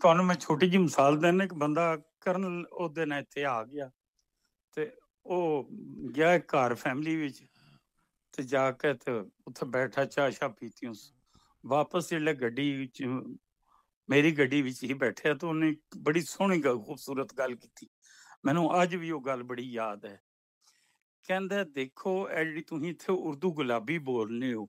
ਤੁਹਾਨੂੰ ਮੈਂ ਛੋਟੀ ਜਿਹੀ ਮਿਸਾਲ ਦਿੰਦਾ ਕਿ ਬੰਦਾ ਕਰਨ ਉਹਦੇ ਨਾਲ ਇੱਥੇ ਆ ਗਿਆ ਤੇ ਉਹ ਗਿਆ ਘਰ ਫੈਮਿਲੀ ਵਿੱਚ ਤੇ ਜਾ ਕੇ ਤੇ ਉੱਥੇ ਬੈਠਾ ਚਾਹ ਸ਼ਾਹ ਪੀਤੀ ਉਸ ਵਾਪਸ ਜਿਹੜੇ ਗੱਡੀ ਵਿੱਚ ਮੇਰੀ ਗੱਡੀ ਵਿੱਚ ਹੀ ਬੈਠਿਆ ਤਾਂ ਉਹਨੇ ਬੜੀ ਸੋਹਣੀ ਖੂਬਸੂਰਤ ਗੱਲ ਕੀਤੀ। ਮੈਨੂੰ ਅੱਜ ਵੀ ਉਹ ਗੱਲ ਬੜੀ ਯਾਦ ਹੈ। ਕਹਿੰਦਾ ਦੇਖੋ ਇਹ ਜਿਹੜੀ ਤੁਸੀਂ ਇੱਥੇ ਉਰਦੂ ਗੁਲਾਬੀ ਬੋਲਨੇ ਹੋ,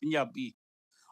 ਪੰਜਾਬੀ।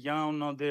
ਜਾਂ ਉਹਨਾਂ ਦੇ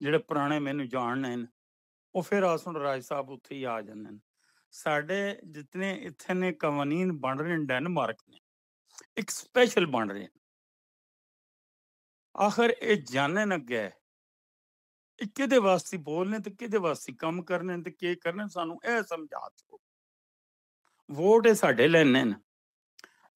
ਜਿਹੜੇ ਪੁਰਾਣੇ ਮੈਨੂੰ ਜਾਣਦੇ ਨੇ ਉਹ ਫਿਰ ਆਸਣ ਰਾਜ ਸਾਹਿਬ ਉੱਥੇ ਹੀ ਆ ਜਾਂਦੇ ਨੇ। ਸਾਡੇ ਜਿਤਨੇ ਇੱਥੇ ਨੇ ਕਾਨੂੰਨ ਬਣ ਰਹੇ ਨੇ ਡੈਨਮਾਰਕ ਨੇ ਇੱਕ ਸਪੈਸ਼ਲ ਬਣ ਰਹੇ ਨੇ। ਆਖਰ ਇਹ ਜਾਣਨ ਅੱਗੇ ਇਹ ਕਿਹਦੇ ਵਾਸਤੇ ਬੋਲਨੇ ਤੇ ਕਿਹਦੇ ਵਾਸਤੇ ਕੰਮ ਕਰਨੇ ਤੇ ਕੀ ਕਰਨੇ ਸਾਨੂੰ ਇਹ ਸਮਝਾ ਦਿਓ। ਵੋਟ ਇਹ ਸਾਡੇ ਲੈਣੇ ਨੇ,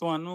ਤੁਹਾਨੂੰ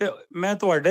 ਤੇ ਮੈਂ ਤੁਹਾਡੇ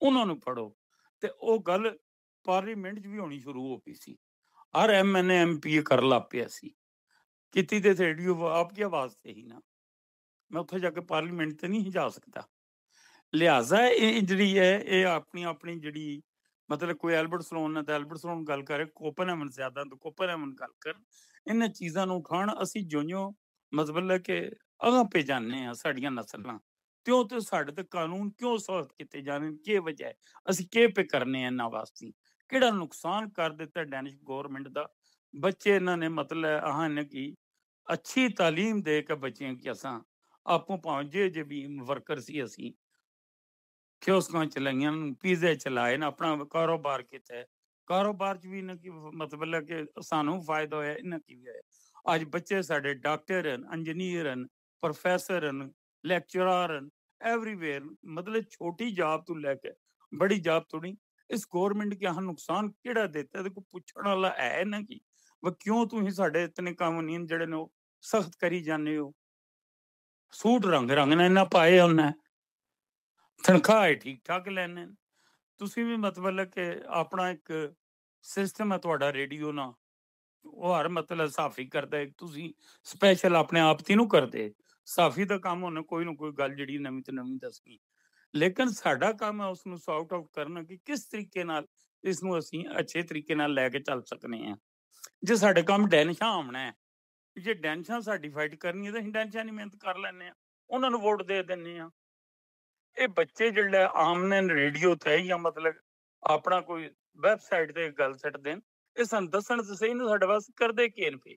ਉਹਨਾਂ ਨੂੰ ਪੜ੍ਹੋ। ਤੇ ਉਹ ਗੱਲ ਪਾਰਲੀਮੈਂਟ 'ਚ ਵੀ ਹੋਣੀ ਸ਼ੁਰੂ ਹੋ ਗਈ ਸੀ। ਹਰ MNA MP ਕਰ ਲੱਗ ਪਿਆ ਸੀ। ਕੀਤੀ ਤੇ ਰੇਡੀਓ ਆਪਕੀ ਆਵਾਜ਼ ਤੇ ਹੀ ਨਾ, ਮੈਂ ਉੱਥੇ ਜਾ ਕੇ ਪਾਰਲੀਮੈਂਟ ਤੇ ਨਹੀਂ ਜਾ ਸਕਦਾ। ਲਿਹਾਜ਼ਾ ਇਹ ਜਿਹੜੀ ਹੈ ਇਹ ਆਪਣੀ ਜਿਹੜੀ ਮਤਲਬ ਕੋਈ ਐਲਬਰਟ ਸਲੋਨ ਹੈ ਤਾਂ ਐਲਬਰਟ ਸਲੋਨ ਗੱਲ ਕਰੇ, ਕੋਪਨਹੈਮਨ ਜ਼ਿਆਦਾ ਤਾਂ ਕੋਪਨਹੈਮਨ ਗੱਲ ਕਰ। ਇਹਨਾਂ ਚੀਜ਼ਾਂ ਨੂੰ ਉਠਾਉਣ। ਅਸੀਂ ਜਿਉਂ ਮਤਲਬ ਕਿ ਅਗਾਂਹ ਪੇ ਜਾਂਦੇ ਹਾਂ ਸਾਡੀਆਂ ਨਸਲਾਂ ਤਿਉਂ ਤੇ ਸਾਡੇ ਤੇ ਕਾਨੂੰਨ ਕਿਉਂ ਸਖਤ ਕੀਤੇ ਜਾਣੇ, ਕੀ ਵਜ੍ਹਾ ਹੈ, ਅਸੀਂ ਕੀ ਪੇ ਕਰਨੇ ਇਹਨਾਂ ਵਾਸਤੇ, ਕਿਹੜਾ ਨੁਕਸਾਨ ਕਰ ਦਿੱਤਾ ਡੈਨਿਸ਼ ਗੌਰਮੈਂਟ ਦਾ। ਬੱਚੇ ਇਹਨਾਂ ਨੇ ਮਤਲਬ ਹਨ ਕਿ ਅੱਛੀ ਤਾਲੀਮ ਦੇ ਕੇ ਬੱਚਿਆਂ ਕਿ ਅਸਾਂ ਆਪੋ ਭਾਵੇਂ ਜੇ ਵੀ ਵਰਕਰ ਸੀ ਅਸੀਂ ਕਿਓਸਕਾਂ ਚਲਾਈਆਂ, ਪੀਜ਼ੇ ਚਲਾਏ ਨਾ, ਆਪਣਾ ਕਾਰੋਬਾਰ ਕੀਤਾ। ਕਾਰੋਬਾਰ 'ਚ ਵੀ ਇਹਨਾਂ ਕੀ ਮਤਲਬ ਕਿ ਸਾਨੂੰ ਫਾਇਦਾ ਹੋਇਆ, ਇਹਨਾਂ ਕੀ ਵੀ ਹੋਇਆ। ਅੱਜ ਬੱਚੇ ਸਾਡੇ ਡਾਕਟਰ ਹਨ, ਇੰਜੀਨੀਅਰ ਹਨ, ਪ੍ਰੋਫੈਸਰ ਹਨ, ਲੈਕਚਰਰ ਹਨ, ਐਵਰੀਵੇਅਰ। ਮਤਲਬ ਛੋਟੀ ਜਾਬ ਤੋਂ ਲੈ ਕੇ ਬੜੀ ਜਾਬ ਤੋੜੀ ਇਸ ਗੌਰਮੈਂਟ ਕੇ ਹਾਂ ਨੁਕਸਾਨ ਕਿਹੜਾ ਦਿੱਤਾ, ਤੇ ਕੋਈ ਪੁੱਛਣ ਵਾਲਾ ਹੈ ਨਾ ਕਿ ਕਿਉਂ ਤੁਸੀਂ ਸਾਡੇ ਇਤਨੇ ਕਾਨੂੰਨ ਜਿਹੜੇ ਨੇ ਉਹ ਸਖਤ ਕਰੀ ਜਾਂਦੇ ਹੋ। ਸੂਟ ਰੰਗ ਨੇ ਇਹਨਾਂ ਪਾਏ ਉਹਨੇ, ਤਨਖਾਹ ਠੀਕ ਠਾਕ ਲੈਣੇ। ਤੁਸੀਂ ਵੀ ਮਤਲਬ ਕਿ ਆਪਣਾ ਇੱਕ ਸਿਸਟਮ ਹੈ ਤੁਹਾਡਾ ਰੇਡੀਓ ਨਾਲ, ਉਹ ਹਰ ਮਤਲਬ ਸਾਫੀ ਕਰਦਾ, ਤੁਸੀਂ ਸਪੈਸ਼ਲ ਆਪਣੇ ਆਪ ਤੇ ਨੂੰ ਕਰਦੇ। ਸਾਫੀ ਦਾ ਕੰਮ ਹੋਣਾ ਕੋਈ ਨਾ ਕੋਈ ਗੱਲ ਜਿਹੜੀ ਨਵੀਂ ਤੋਂ ਨਵੀਂ ਦੱਸਣੀ, ਲੇਕਿਨ ਸਾਡਾ ਕੰਮ ਹੈ ਉਸ ਨੂੰ ਸੌਟ ਆਊਟ ਕਰਨਾ ਕਿ ਕਿਸ ਤਰੀਕੇ ਨਾਲ ਇਸ ਨੂੰ ਅਸੀਂ ਅੱਛੇ ਤਰੀਕੇ ਨਾਲ ਲੈ ਕੇ ਚੱਲ ਸਕਨੇ ਹਾਂ। ਜੇ ਸਾਡੇ ਕੰਮ ਡੈਨਿਸ਼ਾਂ ਆਉਣਾ ਹੈ, ਜੇ ਡੈਨਿਸ਼ਾਂ ਸਾਡੀ ਫਾਈਟ ਕਰਨੀ ਹੈ ਤਾਂ ਅਸੀਂ ਡੈਨਿਸ਼ਾਂ ਦੀ ਮਿਹਨਤ ਕਰ ਲੈਂਦੇ ਹਾਂ, ਉਹਨਾਂ ਨੂੰ ਵੋਟ ਦੇ ਦਿੰਦੇ ਹਾਂ। ਇਹ ਬੱਚੇ ਜਿਹੜਾ ਆਮਨੇ ਰੇਡੀਓ ਤੇ ਜਾਂ ਮਤਲਬ ਆਪਣਾ ਕੋਈ ਵੈਬਸਾਈਟ ਤੇ ਗੱਲ ਸੱਟ ਦੇਣ, ਇਹ ਸਾਨੂੰ ਦੱਸਣ ਤੇ ਸਹੀ ਨਾ ਸਾਡੇ ਵਾਸਤੇ ਕਰਦੇ ਕੀ ਨੇ।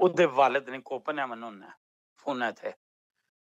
ਉਹਦੇ ਵਾਲਿਦ ਨੇ ਕੋਪਨਹੈਮਨ ਹੋਣਾ ਫੋਨ ਤੇ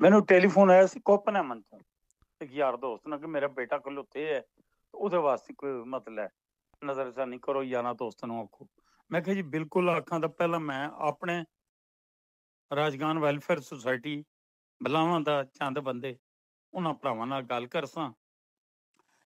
ਮੈਨੂੰ ਟੈਲੀਫੋਨ ਆਇਆ ਸੀ ਕੋਪਨਹੈਮਨ ਤੋਂ ਇੱਕ ਯਾਰ ਦੋਸਤ ਨੇ ਕਿ ਮੇਰਾ ਬੇਟਾ ਖਲੋਤੇ ਹੈ, ਉਹਦੇ ਵਾਸਤੇ ਕੋਈ ਮਤਲਬ ਨਜ਼ਰਸਾਨੀ ਕਰੋ ਯਾਰਾਂ ਦੋਸਤਾਂ ਨੂੰ ਆਖੋ। ਮੈਂ ਕਿਹਾ ਜੀ ਬਿਲਕੁਲ ਆਖਾਂ ਤਾਂ ਪਹਿਲਾਂ ਮੈਂ ਆਪਣੇ ਰਾਜਗਾਨ ਵੈਲਫੇਅਰ ਸੁਸਾਇਟੀ ਬਲਾਵਾਂ ਦਾ ਚੰਦ ਬੰਦੇ ਉਹਨਾਂ ਭਰਾਵਾਂ ਨਾਲ ਗੱਲ ਕਰਸਾਂ,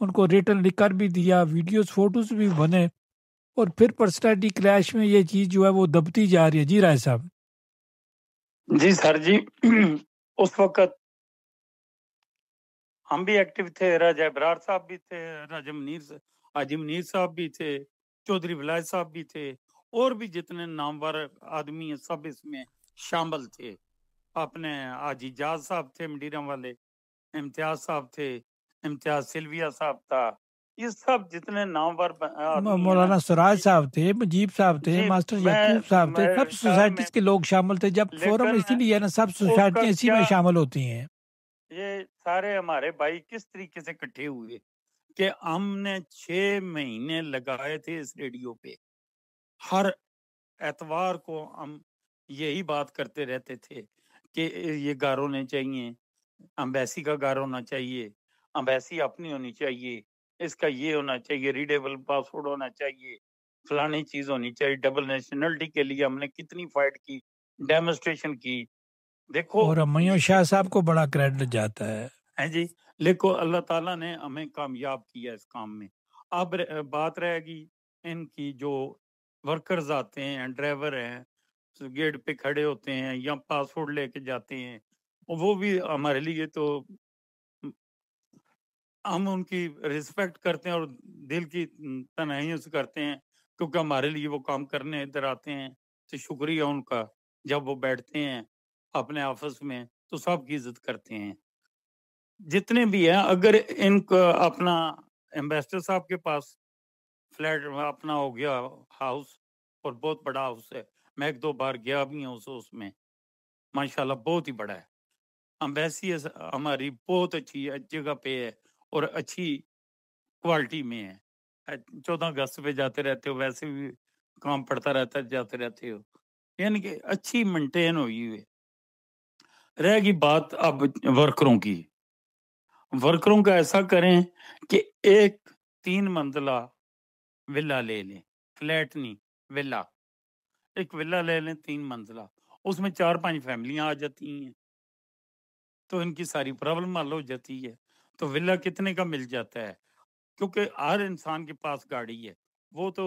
ان کو ریٹن لکھ کر بھی دیا، ویڈیوز فوٹوز بھی بنے، اور پھر پرسنالٹی کلیش میں یہ چیز جو ہے وہ دبتی جا رہی ہے. جی رائے صاحب. جی سر جی، اس وقت ہم بھی ایکٹیو تھے، راجہ ابرار صاحب بھی تھے، حاجی منیر صاحب بھی تھے، چودھری ولایت صاحب بھی تھے، اور بھی جتنے نامور آدمی ہیں سب اس میں شامل تھے. اپنے حاجی جاز صاحب تھے مڈیرم والے، امتیاز صاحب تھے، امتیاز سلویا صاحب تھا، یہ سب جتنے نامور آدمی ہیں نا. مولانا سراج صاحب تھے، مجیب صاحب تھے، جی ماسٹر میں یعقوب صاحب تھے، سب خیال میں، سوسائٹیز کے لوگ شامل تھے. جب فورم لیکن اسی لیے ہے نا، سب اس کا سوسائٹیاں اسی میں کیا، شامل ہوتی ہیں. یہ سارے ہمارے بھائی کس طریقے سے اکٹھے ہوئے کہ ہم نے 6 مہینے لگائے تھے اس ریڈیو پہ. ہر اتوار کو ہم یہی بات کرتے رہتے تھے کہ یہ گار ہونے چاہیے، امبیسی کا گار ہونا چاہیے، امبیسی اپنی ہونی چاہیے، اس کا یہ ہونا چاہیے، ریڈیبل پاسورڈ ہونا چاہیے، فلانی چیز ہونی چاہیے. ڈبل نیشنلٹی کے لیے ہم نے کتنی فائٹ کی، ڈیمونسٹریشن کی. دیکھو اور امیوں شاہ صاحب کو بڑا کریڈٹ جاتا ہے. ہے جی، لیکن اللہ تعالیٰ نے ہمیں کامیاب کیا اس کام میں. اب بات رہے گی ان کی جو ورکرز آتے ہیں، ڈرائیور ہیں، گیٹ پہ کھڑے ہوتے ہیں یا پاسپورٹ لے کے جاتے ہیں، وہ بھی ہمارے لیے تو ہم ان کی ریسپیکٹ کرتے ہیں اور دل کی تنہائیوں سے کرتے ہیں، کیونکہ ہمارے لیے وہ کام کرنے ادھر آتے ہیں. تو شکریہ ان کا. جب وہ بیٹھتے ہیں اپنے آفس میں تو سب کی عزت کرتے ہیں جتنے بھی ہیں. اگر ان کا اپنا ایمبیسڈر صاحب کے پاس فلیٹ اپنا ہو گیا ہاؤس، اور بہت بڑا ہاؤس ہے، میں 1-2 بار گیا بھی ہوں اس میں، ماشاءاللہ بہت ہی بڑا ہے. امبیسی ہماری بہت اچھی جگہ پہ ہے اور اچھی کوالٹی میں ہے. 14 اگست پہ جاتے رہتے ہو، ویسے بھی کام پڑتا رہتا ہے، جاتے رہتے ہو، یعنی کہ اچھی مینٹین ہوئی ہوئی. رہ گئی بات اب ورکروں کی. ورکروں کا ایسا کریں کہ ایک 3 منزلہ ولا لے لیں، فلیٹ نہیں، ولا. ایک ولا لے لیں 3 منزلہ، اس میں 4-5 فیملیاں آ جاتی ہیں تو ان کی ساری پرابلم حل ہو جاتی ہے. تو ولا کتنے کا مل جاتا ہے؟ کیونکہ ہر انسان کے پاس گاڑی ہے. وہ تو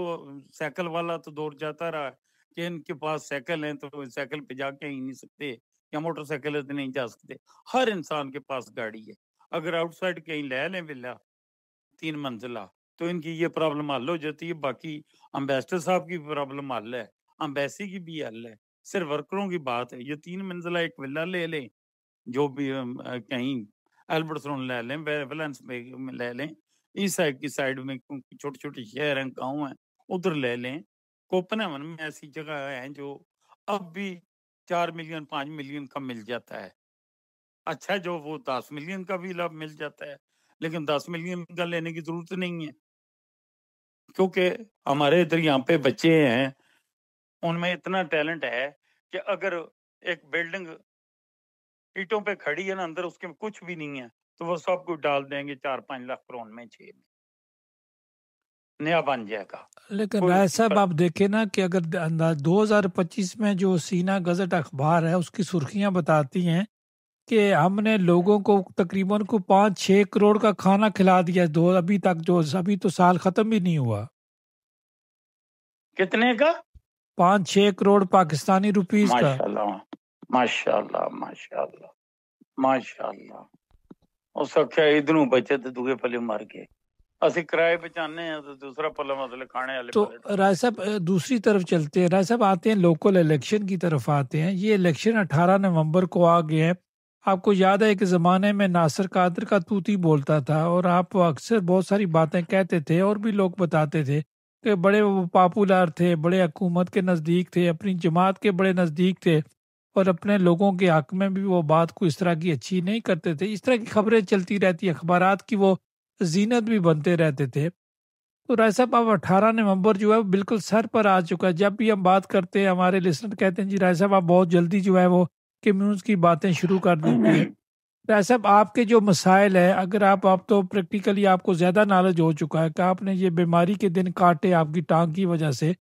سائیکل والا تو دور جاتا رہا کہ ان کے پاس سائیکل ہیں تو سائیکل پہ جا کے ہی نہیں سکتے، یا موٹر سائیکل سے نہیں جا سکتے. ہر انسان کے پاس گاڑی ہے. اگر آؤٹ سائڈ کہیں لے لیں ولا 3 منزلہ تو ان کی یہ پرابلم حل ہو جاتی ہے. باقی امبیسڈر صاحب کی پرابلم حل ہے، امبیسی کی بھی حل ہے. صرف ورکروں کی بات ہے. یہ 3 منزلہ ایک ولا لے لیں، جو بھی کہیں البرٹسون لے لیں، ویلنس میں لے لیں، اس سائڈ کی سائڈ میں چھوٹی چھوٹی شہر ہیں، گاؤں ہیں، ادھر لے لیں. کوپن ہیون میں ایسی جگہ ہیں جو اب بھی 4 ملین 5 ملین کا مل جاتا ہے. اچھا جو وہ 10 ملین کا بھی لاب مل جاتا ہے، لیکن 10 ملین کا لینے کی ضرورت نہیں ہے، کیونکہ ہمارے ادھر یہاں پہ بچے ہیں ان میں اتنا ٹیلنٹ ہے کہ اگر ایک بلڈنگ اینٹوں پہ کھڑی ہے نا، اندر اس کے کچھ بھی نہیں ہے تو وہ سب کو ڈال دیں گے 4-5 لاکھ کروڑ میں 6 میں نیا بن جائے گا. لیکن کوئی رائے اس کی صاحب آپ دیکھیں نا کہ اگر 2025 میں جو سینہ گزٹ اخبار ہے اس کی سرخیاں بتاتی ہیں کہ ہم نے لوگوں کو تقریباً 5-6 کروڑ کا کھانا کھلا دیا ابھی تک، جو ابھی تو سال ختم بھی نہیں ہوا. کتنے کا؟ 5-6 کروڑ پاکستانی روپیز کا. ماشاءاللہ ماشاءاللہ ماشاءاللہ ماشاءاللہ. اس کا ادھروں بچے تو دوسرے پلے مر گئے. اسی کرائے بچانے ہیں تو دوسرا پلا مسئلہ کھانے والے تو پلے. رائے صاحب دوسری طرف چلتے ہیں. رائے صاحب آتے ہیں لوکل الیکشن کی طرف آتے ہیں. یہ الیکشن 18 نومبر کو آ گئے ہیں. آپ کو یاد ہے کہ زمانے میں ناصر قادر کا توتی بولتا تھا، اور آپ اکثر بہت ساری باتیں کہتے تھے اور بھی لوگ بتاتے تھے کہ بڑے پاپولر تھے، بڑے حکومت کے نزدیک تھے، اپنی جماعت کے بڑے نزدیک تھے، اور اپنے لوگوں کے حق میں بھی وہ بات کو اس طرح کی اچھی نہیں کرتے تھے. اس طرح کی خبریں چلتی رہتی، اخبارات کی وہ زینت بھی بنتے رہتے تھے. تو رائے صاحب اب 18 نومبر جو ہے بالکل سر پر آ چکا ہے. جب بھی ہم بات کرتے ہیں ہمارے لسنر کہتے ہیں جی رائے صاحب آپ بہت جلدی جو ہے وہ کمیونز کی باتیں شروع کر دیتی ہے. رائے صاحب آپ کے جو مسائل ہیں، اگر آپ تو پریکٹیکلی آپ کو زیادہ نالج ہو چکا ہے کہ آپ نے یہ بیماری کے دن کاٹے آپ کی ٹانگ کی وجہ سے،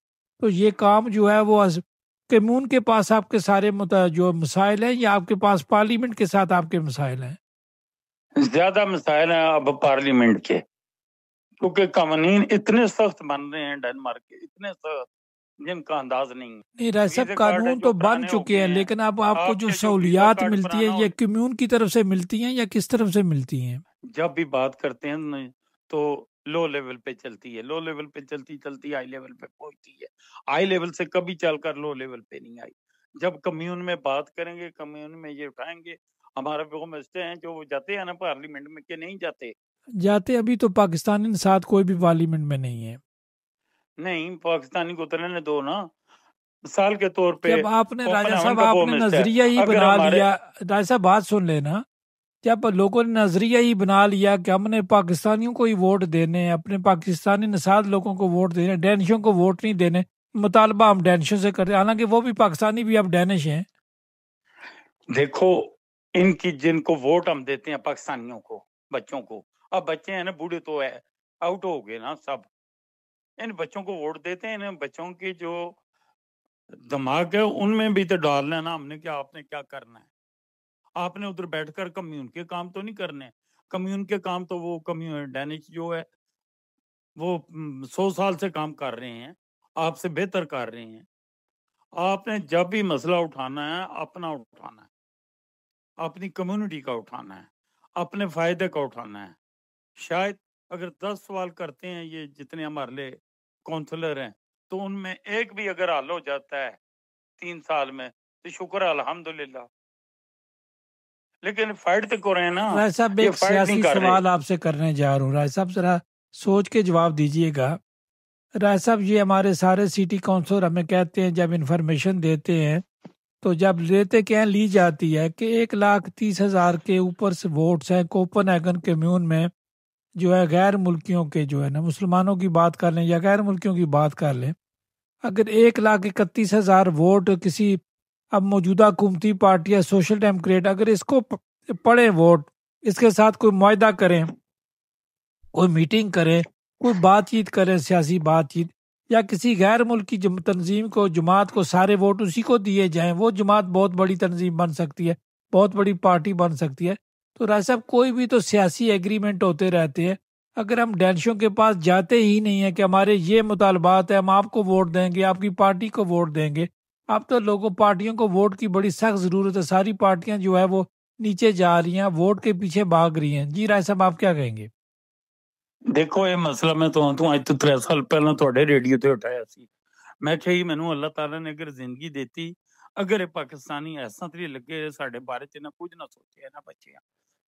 تو یہ کام جو ہے وہ کمیون کے پاس آپ کے سارے جو مسائل ہیں یا آپ کے پاس پارلیمنٹ کے ساتھ آپ کے مسائل ہیں؟ زیادہ مسائل ہیں اب پارلیمنٹ کے. کیونکہ قوانین اتنے سخت بن رہے ہیں ڈنمارک کے، اتنے سخت جن کا انداز نہیں ہے۔ نہیں رائے صاحب، قانون تو بن چکے ہیں، لیکن اب آپ کو جو سہولیات ملتی ہیں یہ کمیون کی طرف سے ملتی ہیں یا کس طرف سے ملتی ہیں؟ جب بھی بات کرتے ہیں تو لو لیول پہ چلتی ہے، لو لیول پہ چلتی ہائی لیول پہ پہنچتی ہے، ہائی لیول سے کبھی چل کر لو لیول پہ نہیں آئی۔ جب کمیون میں بات کریں گے، کمیون میں یہ اٹھائیں گے، ہمارے وہ مسئلے ہیں جو جاتے ہیں نا پارلیمنٹ میں کہ نہیں جاتے، ابھی تو پاکستانی ساتھ کوئی بھی پارلیمنٹ میں نہیں ہے۔ نہیں، پاکستانی کو اترنے دو نا، مثال کے طور پہ جب آپ نے راجہ صاحب آپ نے نظریہ ہی بنا لیا، راجہ صاحب بات سن لینا، جب لوگوں نے نظریہ ہی بنا لیا کہ ہم نے پاکستانیوں کو ہی ووٹ دینے ہیں، اپنے پاکستانی نژاد لوگوں کو ووٹ دینے، ڈینشوں کو ووٹ نہیں دینے، مطالبہ ہم ڈینشوں سے کرتے ہیں، حالانکہ وہ بھی پاکستانی بھی اب ڈینش ہیں۔ دیکھو ان کی جن کو ووٹ ہم دیتے ہیں پاکستانیوں کو، بچوں کو، اب بچے ہیں نا، بوڑھے تو ہے آؤٹ ہو گئے نا سب، ان بچوں کو ووٹ دیتے ہیں، ان بچوں کی جو دماغ ہے ان میں بھی تو ڈالنا ہے نا ہم نے، کیا آپ نے کیا کرنا ہے؟ آپ نے ادھر بیٹھ کر کمیون کے کام تو نہیں کرنے، کمیون کے کام تو وہ کمیون ڈینش جو ہے وہ 100 سال سے کام کر رہے ہیں، آپ سے بہتر کر رہے ہیں۔ آپ نے جب بھی مسئلہ اٹھانا ہے اپنا اٹھانا ہے، اپنی کمیونٹی کا اٹھانا ہے، اپنے فائدے کا اٹھانا ہے۔ شاید اگر 10 سوال کرتے ہیں یہ جتنے ہمارے کونسلر ہیں تو ان میں ایک بھی اگر حل ہو جاتا ہے 3 سال میں تو شکر ہے الحمدللہ، لیکن فائٹ تو کر رہے ہیں نا۔ رائے صاحب ایک سیاسی سوال آپ سے کرنے جا رہا ہوں، رائے صاحب ذرا سوچ کے جواب دیجئے گا۔ رائے صاحب یہ ہمارے سارے سٹی کونسلر ہمیں کہتے ہیں جب انفارمیشن دیتے ہیں تو جب لیتے کیا لی جاتی ہے کہ 1,30,000 کے اوپر سے ووٹس ہیں کوپن ہیگن کمیون میں، جو ہے غیر ملکیوں کے جو ہے نا، مسلمانوں کی بات کر لیں یا غیر ملکیوں کی بات کر لیں، اگر 1,31,000 ووٹ کسی اب موجودہ حکومتی پارٹی یا سوشل ڈیموکریٹ اگر اس کو پڑھیں ووٹ، اس کے ساتھ کوئی معاہدہ کریں، کوئی میٹنگ کریں، کوئی بات چیت کریں، سیاسی بات چیت، یا کسی غیر ملکی تنظیم کو، جماعت کو سارے ووٹ اسی کو دیے جائیں، وہ جماعت بہت بڑی تنظیم بن سکتی ہے، بہت بڑی پارٹی بن سکتی ہے۔ تو رائے صاحب کوئی بھی تو سیاسی ایگریمنٹ ہوتے رہتے ہیں، اگر ہم ڈینشوں کے پاس جاتے ہی نہیں ہیں کہ ہمارے یہ مطالبات ہیں، ہم آپ کو ووٹ دیں گے، آپ کی پارٹی کو ووٹ دیں گے، اب تو لوگوں پارٹیوں کو ووٹ کی بڑی سخت ضرورت ہے، ساری پارٹیاں جو ہے وہ نیچے جا رہی ہیں، ووٹ کے پیچھے بھاگ رہی ہیں۔ جی رائے صاحب آپ کیا کہیں گے؟ دیکھو یہ مسئلہ میں تو اج تو 3 سال پہلے تھوڑے ریڈیو تے اٹھایا سی، میں کہ مینوں اللہ تعالی نے اگر زندگی دیتی، اگر پاکستانی ایسا تری لگے ساڈے بارے چ نہ کچھ نہ سوچے نہ بچے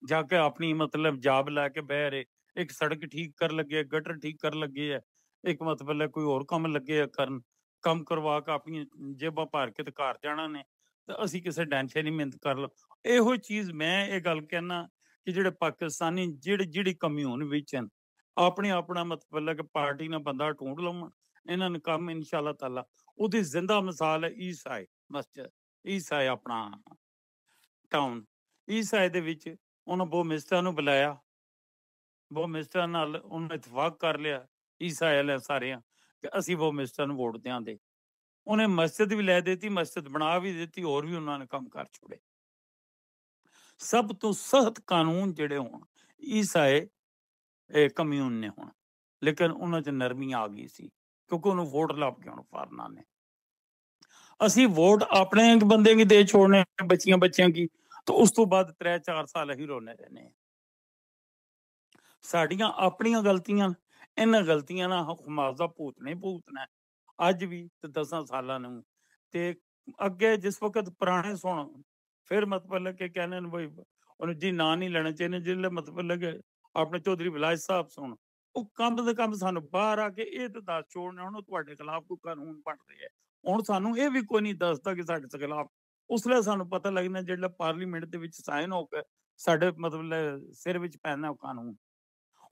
جا کے اپنی مطلب جاب لا کے بہ رہے، ایک سڑک ٹھیک کر لگے، گٹر ٹھیک کر لگے ہے، ایک مطلب کوئی اور کام لگے کرن، کم کروا کے اپنی جیباں بھر کے تے گھر جانا نے، تے اسی کسے ٹینشن نہیں محنت کر لو۔ ایہو چیز میں یہ گل کہنا کہ جڑے پاکستانی جڑی کمیون وچ ہیں اپنی اپنا مطلب کہ پارٹی نہ بندہ ڈھونڈ لو، انہاں نے کام انشاءاللہ تعالی اودی زندہ مثال ہے عیسائی مسجد، عیسائی اپنا ٹاؤن، عیسائی دے وچ انہاں بو مسٹر نو بلایا، وہ مسٹر نال انہاں اتفاق کر لیا عیسائی والے سارے کہ اسی وہ مسٹر نو ووٹ دیاں دے، انہیں مسجد بھی لے دیتی، مسجد بنا بھی دیتی، اور بھی انہوں نے کام کر چھوڑے۔ سب تو سخت قانون جڑے ہون عیسائی کمیون نے ہون، لیکن انہوں چ نرمی آ گئی سی کیونکہ انہوں ووٹ لب کے فارنا نے۔ اسی ووٹ اپنے بندے کی دے چھوڑنے بچیاں کی، تو اس تو بعد 3-4 سال ہی رونے رہنے۔ ساڈیاں اپنیاں غلطیاں، انہاں غلطیاں نہ خمازہ پوتنا ہے اج بھی تے 10 سالاں نوں، تے اگے جس وقت پرانے سن پھر مطلب کہ کہنے بھائی انہوں جی نا نہیں لینا چاہیے، جلے مطلب کہ اپنے چودھری ولائج صاحب سن وہ کم سے کم سانو باہر آ کے یہ تو دس چھوڑنے ہوں تواڈے خلاف کوئی قانون بن رہے ہے، ہوں سانو یہ بھی کوئی نہیں دستا کہ ساڈے خلاف، اس لیے سانو پتہ لگنا جڑا پارلیمنٹ دے وچ سائن ہو کے ساڈے مطلب سر وچ پینا قانون،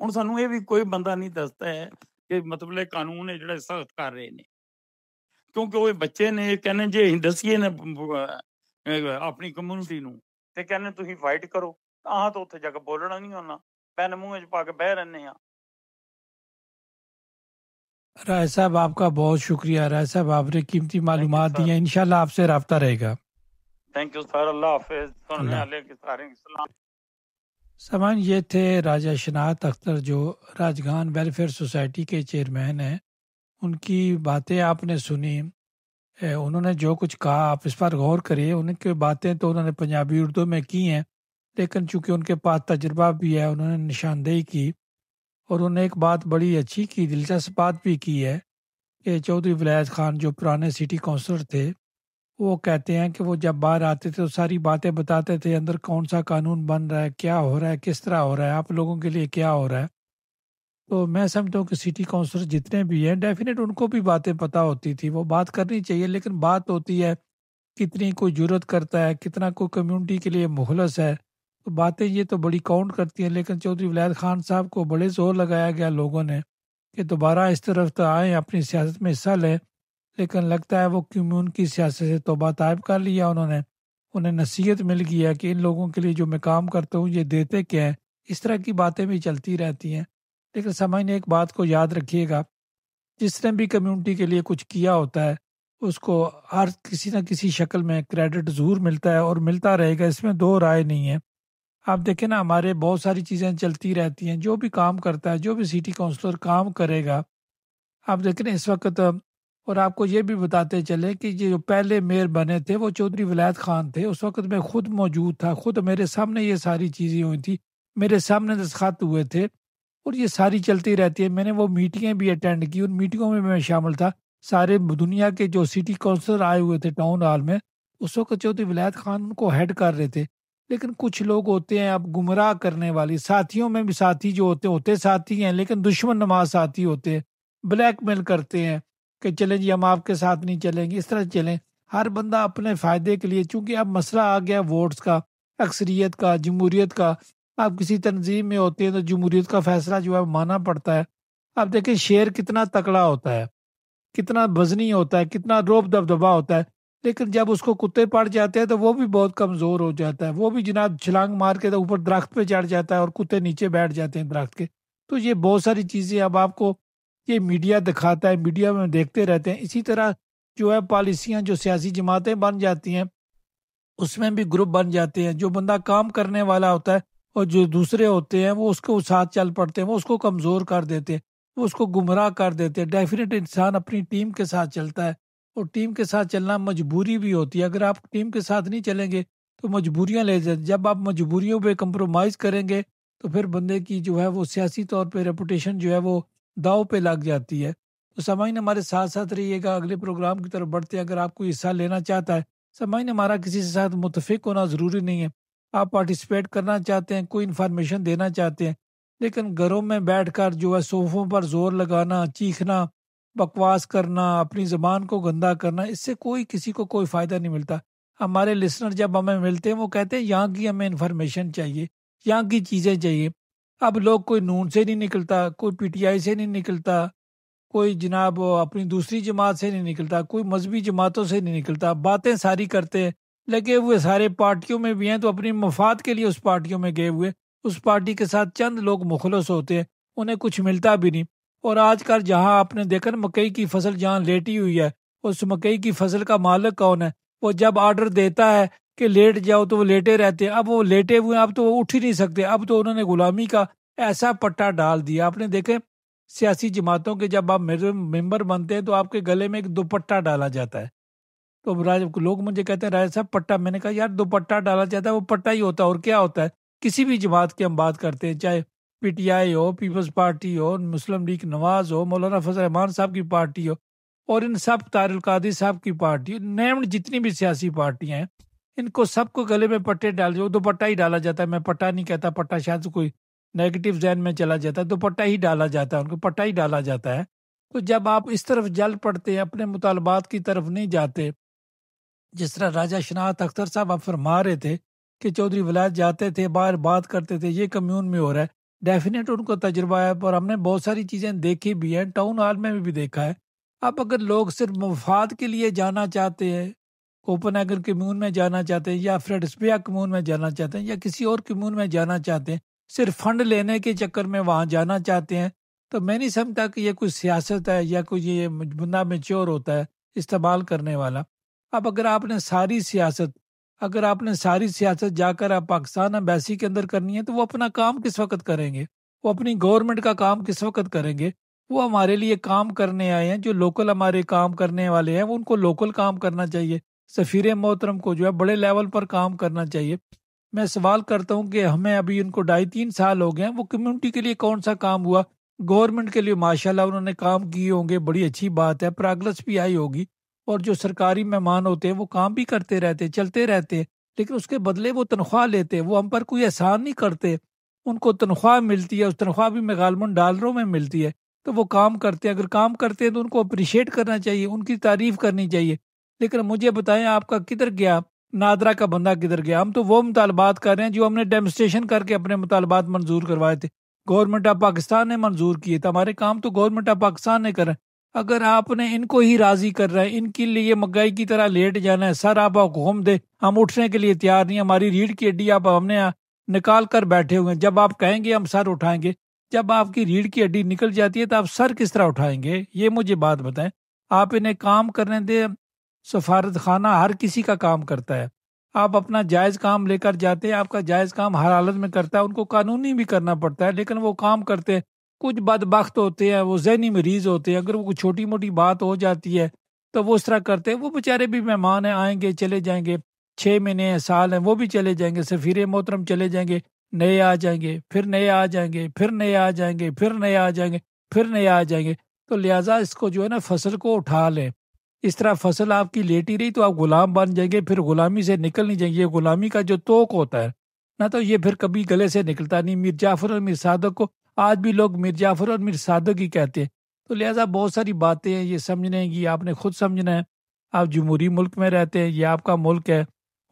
ہوں سانو یہ بھی کوئی بندہ نہیں دستا ہے کہ مطلب قانون ہے جڑا سخت کر رہے ہیں، کیونکہ وہ بچے نے کہنے جی ایں دسیے نا اپنی کمیونٹی نو تے کہنے تسی فائٹ کرو، آہاں تو اتنے جا کے بولنا نہیں ہونا، پین منہ چ پا کے بہ رہنے ہاں۔ رائے صاحب آپ کا بہت شکریہ، رائے صاحب آپ نے قیمتی معلومات دی ہیں، انشاءاللہ آپ سے رابطہ رہے گا۔ تھینک یو سر، اللہ حافظ، سننے والے کے سارے سلام۔ سامان یہ تھے راجہ شناخت اختر جو راجگان ویلفیئر سوسائٹی کے چیئرمین ہیں. ان کی باتیں آپ نے سنی، انہوں نے جو کچھ کہا آپ اس پر غور کریے. ان کی باتیں تو انہوں نے پنجابی اردو میں کی ہیں، لیکن چونکہ ان کے پاس تجربہ بھی ہے انہوں نے نشاندہی کی. اور انہوں نے ایک بات بڑی اچھی کی، دلچسپ بات بھی کی ہے کہ چودھری ولایت خان جو پرانے سٹی کونسلر تھے وہ کہتے ہیں کہ وہ جب باہر آتے تھے تو ساری باتیں بتاتے تھے، اندر کون سا قانون بن رہا ہے، کیا ہو رہا ہے، کس طرح ہو رہا ہے، آپ لوگوں کے لیے کیا ہو رہا ہے. تو میں سمجھتا ہوں کہ سٹی کونسلر جتنے بھی ہیں ڈیفینیٹ ان کو بھی باتیں پتہ ہوتی تھی، وہ بات کرنی چاہیے. لیکن بات ہوتی ہے کتنی کوئی جرت کرتا ہے، کتنا کوئی کمیونٹی کے لیے مخلص ہے. تو باتیں یہ تو بڑی کاؤنٹ کرتی ہیں. لیکن چودھری ولایت خان صاحب کو بڑے زور لگایا گیا لوگوں نے کہ دوبارہ اس طرف تو آئیں، اپنی سیاست میں حصہ لیں. لیکن لگتا ہے وہ کمیون کی سیاست سے توبہ طائب کر لیا انہوں نے. انہیں نصیحت مل گئی ہے کہ ان لوگوں کے لیے جو میں کام کرتا ہوں یہ دیتے کیا ہیں. اس طرح کی باتیں بھی چلتی رہتی ہیں. لیکن سامعین ایک بات کو یاد رکھیے گا، جس نے بھی کمیونٹی کے لیے کچھ کیا ہوتا ہے اس کو ہر کسی نہ کسی شکل میں کریڈٹ ضرور ملتا ہے اور ملتا رہے گا، اس میں دو رائے نہیں ہے. آپ دیکھیں نا، ہمارے بہت ساری چیزیں چلتی رہتی ہیں. جو بھی کام کرتا ہے، جو بھی سٹی کونسلر کام کرے گا، آپ دیکھیں نا اس وقت. اور آپ کو یہ بھی بتاتے چلے کہ یہ جو پہلے میئر بنے تھے وہ چودھری ولایت خان تھے. اس وقت میں خود موجود تھا، خود میرے سامنے یہ ساری چیزیں ہوئی تھی، میرے سامنے دستخط ہوئے تھے اور یہ ساری چلتی رہتی ہے. میں نے وہ میٹنگیں بھی اٹینڈ کی، ان میٹنگوں میں شامل تھا. سارے دنیا کے جو سٹی کونسلر آئے ہوئے تھے ٹاؤن ہال میں، اس وقت چودھری ولایت خان ان کو ہیڈ کر رہے تھے. لیکن کچھ لوگ ہوتے ہیں اب گمراہ کرنے والی، ساتھیوں میں بھی ساتھی جو ہوتے ساتھی ہیں لیکن دشمن نماز ساتھی ہوتے ہیں، بلیک میل کرتے ہیں کہ چلیں جی ہم آپ کے ساتھ نہیں چلیں گے، اس طرح چلیں. ہر بندہ اپنے فائدے کے لیے، چونکہ اب مسئلہ آ گیا ووٹس کا، اکثریت کا، جمہوریت کا. آپ کسی تنظیم میں ہوتے ہیں تو جمہوریت کا فیصلہ جو ہے ماننا پڑتا ہے. آپ دیکھیں شیر کتنا تکڑا ہوتا ہے، کتنا وزنی ہوتا ہے، کتنا روب دبدبا ہوتا ہے، لیکن جب اس کو کتے پڑ جاتے ہیں تو وہ بھی بہت کمزور ہو جاتا ہے. وہ بھی جناب چھلانگ مار کے تو اوپر درخت پہ چڑھ جاتا ہے اور کتے نیچے بیٹھ جاتے ہیں درخت کے. تو یہ بہت ساری چیزیں اب آپ کو یہ میڈیا دکھاتا ہے، میڈیا میں دیکھتے رہتے ہیں. اسی طرح جو ہے پالیسیاں جو سیاسی جماعتیں بن جاتی ہیں اس میں بھی گروپ بن جاتے ہیں. جو بندہ کام کرنے والا ہوتا ہے اور جو دوسرے ہوتے ہیں وہ اس کو ساتھ چل پڑتے ہیں، وہ اس کو کمزور کر دیتے ہیں، وہ اس کو گمراہ کر دیتے ہیں. ڈیفینیٹ انسان اپنی ٹیم کے ساتھ چلتا ہے اور ٹیم کے ساتھ چلنا مجبوری بھی ہوتی ہے. اگر آپ ٹیم کے ساتھ نہیں چلیں گے تو مجبوریاں لے جائیں. جب آپ مجبوریوں پہ کمپرومائز کریں گے تو پھر بندے کی جو ہے وہ سیاسی طور پہ ریپوٹیشن جو ہے وہ داؤ پہ لگ جاتی ہے. تو سامعین ہمارے ساتھ ساتھ رہیے گا. اگلے پروگرام کی طرف بڑھتے ہیں. اگر آپ کو حصہ لینا چاہتا ہے، سامعین ہمارا کسی سے ساتھ متفق ہونا ضروری نہیں ہے. آپ پارٹیسپیٹ کرنا چاہتے ہیں، کوئی انفارمیشن دینا چاہتے ہیں، لیکن گھروں میں بیٹھ کر جو ہے صوفوں پر زور لگانا، چیخنا، بکواس کرنا، اپنی زبان کو گندا کرنا، اس سے کوئی کسی کو کوئی فائدہ نہیں ملتا. ہمارے لسنر جب ہمیں ملتے ہیں وہ کہتے ہیں یہاں کی ہمیں انفارمیشن چاہیے، یہاں کی چیزیں چاہیے. اب لوگ کوئی نون سے نہیں نکلتا، کوئی پی ٹی آئی سے نہیں نکلتا، کوئی جناب اپنی دوسری جماعت سے نہیں نکلتا، کوئی مذہبی جماعتوں سے نہیں نکلتا. باتیں ساری کرتے ہیں، لگے ہوئے سارے پارٹیوں میں بھی ہیں تو اپنی مفاد کے لیے اس پارٹیوں میں گئے ہوئے. اس پارٹی کے ساتھ چند لوگ مخلص ہوتے ہیں، انہیں کچھ ملتا بھی نہیں. اور آج کل جہاں آپ نے دیکھا مکئی کی فصل جہاں لیٹی ہوئی ہے، اس مکئی کی فصل کا مالک کون ہے؟ وہ جب آرڈر دیتا ہے کہ لیٹ جاؤ تو وہ لیٹے رہتے ہیں. اب وہ لیٹے ہوئے ہیں، اب تو وہ اٹھ ہی نہیں سکتے. اب تو انہوں نے غلامی کا ایسا پٹا ڈال دیا. آپ نے دیکھے سیاسی جماعتوں کے جب آپ ممبر بنتے ہیں تو آپ کے گلے میں ایک دوپٹہ ڈالا جاتا ہے. تو لوگ مجھے کہتے ہیں راجہ صاحب پٹا. میں نے کہا یار دوپٹہ ڈالا جاتا ہے وہ پٹا ہی ہوتا ہے، اور کیا ہوتا ہے؟ کسی بھی جماعت کی ہم بات کرتے ہیں، چاہے پی ٹی آئی ہو، پیپلز پارٹی ہو، مسلم لیگ نواز ہو، مولانا فضل الرحمان صاحب کی پارٹی ہو، اور ان سب طاہر القادری صاحب کی پارٹی، نیمڈ جتنی بھی سیاسی پارٹیاں ہیں، ان کو سب کو گلے میں پٹے ڈال جو دوپٹہ ہی ڈالا جاتا ہے. میں پٹا نہیں کہتا، پٹا شاید کوئی نیگیٹو ذہن میں چلا جاتا ہے. دوپٹہ ہی ڈالا جاتا ہے، ان کو پٹا ہی ڈالا جاتا ہے. تو جب آپ اس طرف جل پڑتے ہیں، اپنے مطالبات کی طرف نہیں جاتے، جس طرح راجہ شناخت اختر صاحب آپ فرما رہے تھے کہ چودھری ولایت جاتے تھے، باہر بات کرتے تھے، یہ کمیون میں ہو رہا ہے. ڈیفینیٹ ان کو تجربہ ہے اور ہم نے بہت ساری چیزیں دیکھی بھی ہیں، ٹاؤن ہال میں بھی دیکھا ہے. اب اگر لوگ صرف مفاد کے لیے جانا چاہتے ہیں، کوپن ہیگن کمیون میں جانا چاہتے ہیں، یا فریڈرسبرگ کمیون میں جانا چاہتے ہیں، یا کسی اور کمیون میں جانا چاہتے ہیں، صرف فنڈ لینے کے چکر میں وہاں جانا چاہتے ہیں، تو میں نہیں سمجھتا کہ یہ کوئی سیاست ہے یا کوئی یہ بندہ میچور ہوتا ہے استعمال کرنے والا. اب اگر آپ نے ساری سیاست اگر آپ نے ساری سیاست جا کر آپ پاکستان ایمبیسی کے اندر کرنی ہے تو وہ اپنا کام کس وقت کریں گے؟ وہ اپنی گورنمنٹ کا کام کس وقت کریں گے؟ وہ ہمارے لیے کام کرنے آئے ہیں، جو لوکل ہمارے کام کرنے والے ہیں وہ ان کو لوکل کام کرنا چاہیے۔ سفیر محترم کو جو ہے بڑے لیول پر کام کرنا چاہیے۔ میں سوال کرتا ہوں کہ ہمیں ابھی ان کو 2.5-3 سال ہو گئے ہیں، وہ کمیونٹی کے لیے کون سا کام ہوا؟ گورنمنٹ کے لیے ماشاءاللہ انہوں نے کام کیے ہوں گے، بڑی اچھی بات ہے، پروگرس بھی آئی ہوگی، اور جو سرکاری مہمان ہوتے ہیں وہ کام بھی کرتے رہتے، چلتے رہتے، لیکن اس کے بدلے وہ تنخواہ لیتے، وہ ہم پر کوئی احسان نہیں کرتے، ان کو تنخواہ ملتی ہے، اس تنخواہ بھی غالباً ڈالروں میں ملتی ہے، تو وہ کام کرتے ہیں۔ اگر کام کرتے ہیں تو ان کو اپریشیٹ کرنا چاہیے، ان کی تعریف کرنی چاہیے۔ لیکن مجھے بتائیں آپ کا کدھر گیا، نادرا کا بندہ کدھر گیا؟ ہم تو وہ مطالبات کر رہے ہیں جو ہم نے ڈیمونسٹریشن کر کے اپنے مطالبات منظور کروائے تھے، گورنمنٹ آف پاکستان نے منظور کیے تھے، ہمارے کام تو گورنمنٹ آف پاکستان نے کرے۔ اگر آپ نے ان کو ہی راضی کر رہے ہیں، ان کے لیے مگائی کی طرح لیٹ جانا ہے، سر آپ حکم دے، ہم اٹھنے کے لیے تیار نہیں، ہماری ریڑھ کی ہڈی آپ ہم نے نکال کر بیٹھے ہوئے ہیں، جب آپ کہیں گے ہم سر اٹھائیں گے، جب آپ کی ریڑھ کی ہڈی نکل جاتی ہے تو آپ سر کس طرح اٹھائیں گے؟ یہ مجھے بات بتائیں۔ آپ انہیں کام کرنے دیں، سفارت خانہ ہر کسی کا کام کرتا ہے، آپ اپنا جائز کام لے کر جاتے ہیں، آپ کا جائز کام ہر حالت میں کرتا ہے، ان کو قانونی بھی کرنا پڑتا ہے، لیکن وہ کام کرتے ہیں۔ کچھ بدبخت ہوتے ہیں، وہ ذہنی مریض ہوتے ہیں، اگر وہ کوئی چھوٹی موٹی بات ہو جاتی ہے تو وہ اس طرح کرتے ہیں۔ وہ بیچارے بھی مہمان ہیں، آئیں گے چلے جائیں گے، 6 مہینے ہیں، سال ہیں، وہ بھی چلے جائیں گے، سفیر محترم چلے جائیں گے، نئے آ جائیں گے، پھر نئے آ جائیں گے، پھر نئے آ جائیں گے، پھر نئے آ جائیں گے، پھر نئے آ جائیں گے۔ تو لہٰذا اس کو جو ہے نا فصل کو اٹھا لیں، اس طرح فصل آپ کی لیٹی رہی تو آپ غلام بن جائیں گے، پھر غلامی سے نکل نہیں جائیں گے۔ یہ غلامی کا جو توق ہوتا ہے نہ، تو یہ پھر کبھی گلے سے نکلتا نہیں۔ میر جعفر اور میر صادق کو آج بھی لوگ میر جعفر اور میر صادق ہی کہتے ہیں۔ تو لہٰذا بہت ساری باتیں ہیں، یہ سمجھنے کی آپ نے خود سمجھنا ہے۔ آپ جمہوری ملک میں رہتے ہیں، یہ آپ کا ملک ہے،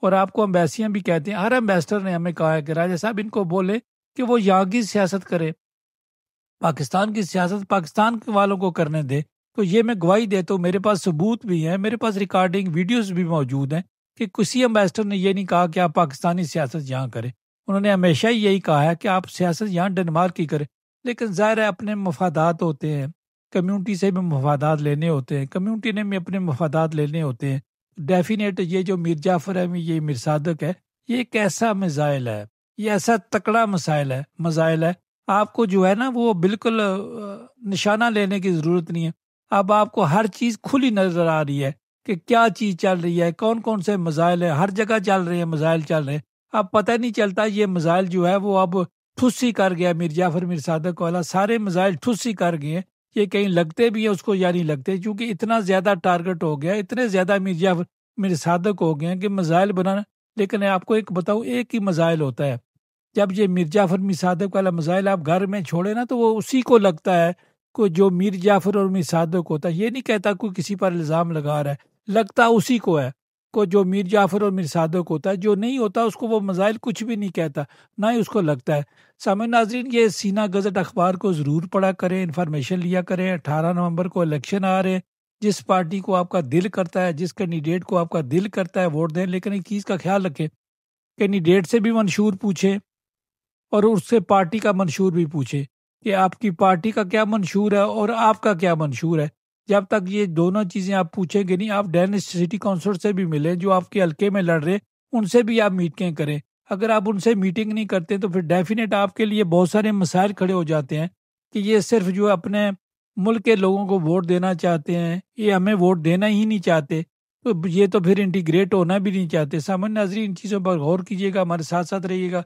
اور آپ کو امبیسیاں بھی کہتے ہیں۔ ہر امبیسڈر نے ہمیں کہا ہے کہ راجہ صاحب ان کو بولے کہ وہ یہاں کی سیاست کرے، پاکستان کی سیاست پاکستان کے والوں کو کرنے دے۔ تو یہ میں گواہی دیتا ہوں، میرے پاس ثبوت بھی ہیں، میرے پاس ریکارڈنگ ویڈیوز بھی موجود ہیں کہ کسی امبیسڈر نے یہ نہیں کہا کہ آپ پاکستانی سیاست یہاں کریں۔ انہوں نے ہمیشہ ہی یہی کہا ہے کہ آپ سیاست یہاں ڈنمارک کی کریں۔ لیکن ظاہر ہے اپنے مفادات ہوتے ہیں، کمیونٹی سے بھی مفادات لینے ہوتے ہیں، کمیونٹی نے بھی اپنے مفادات لینے ہوتے ہیں۔ ڈیفینیٹ یہ جو میر جعفر ہے، یہ میر صادق ہے، یہ ایک ایسا مسائل ہے، یہ ایسا تکڑا مزائل ہے، آپ کو جو ہے نا وہ بالکل نشانہ لینے کی ضرورت نہیں ہے۔ اب آپ کو ہر چیز کھلی نظر آ رہی ہے کہ کیا چیز چل رہی ہے، کون کون سے مسائل ہیں، ہر جگہ چل رہے ہیں، مسائل چل رہے ہیں۔ اب پتہ نہیں چلتا یہ مسائل جو ہے وہ اب ٹھسی کر گیا میر جعفر میر صادق والا، سارے مسائل ٹھسی کر گئے ہیں۔ یہ کہیں لگتے بھی ہیں اس کو یا نہیں لگتے، کیونکہ اتنا زیادہ ٹارگٹ ہو گیا، اتنے زیادہ میر جعفر میر صادق ہو گئے ہیں کہ مسائل بنانا۔ لیکن آپ کو ایک بتاؤں، ایک ہی مسائل ہوتا ہے، جب یہ میر جعفر میر صادق والا مسائل آپ گھر میں چھوڑے نا تو وہ اسی کو لگتا ہے، کوئی جو میر جعفر اور میر صادق ہوتا ہے، یہ نہیں کہتا کوئی کسی پر الزام لگا رہا ہے، لگتا اسی کو ہے، کوئی جو میر جعفر اور میر صادق ہوتا ہے، جو نہیں ہوتا اس کو وہ مسائل کچھ بھی نہیں کہتا، نہ ہی اس کو لگتا ہے۔ سامعین ناظرین، یہ سینہ گزٹ اخبار کو ضرور پڑھا کریں، انفارمیشن لیا کریں۔ 18 نومبر کو الیکشن آ رہے ہیں، جس پارٹی کو آپ کا دل کرتا ہے، جس کینڈیڈیٹ کو آپ کا دل کرتا ہے ووٹ دیں، لیکن ایک چیز کا خیال رکھیں، کینڈیڈیٹ سے بھی منشور پوچھیں اور اس سے پارٹی کا منشور بھی پوچھیں کہ آپ کی پارٹی کا کیا منشور ہے اور آپ کا کیا منشور ہے۔ جب تک یہ دونوں چیزیں آپ پوچھیں گے نہیں، آپ ڈینش سٹی کونسل سے بھی ملیں، جو آپ کے حلقے میں لڑ رہے، ان سے بھی آپ میٹنگیں کریں۔ اگر آپ ان سے میٹنگ نہیں کرتے تو پھر ڈیفینیٹ آپ کے لیے بہت سارے مسائل کھڑے ہو جاتے ہیں کہ یہ صرف جو اپنے ملک کے لوگوں کو ووٹ دینا چاہتے ہیں، یہ ہمیں ووٹ دینا ہی نہیں چاہتے، تو یہ تو پھر انٹیگریٹ ہونا بھی نہیں چاہتے۔ سامعین ناظرین، ان چیزوں پر غور کیجیے گا، ہمارے ساتھ ساتھ رہیے گا۔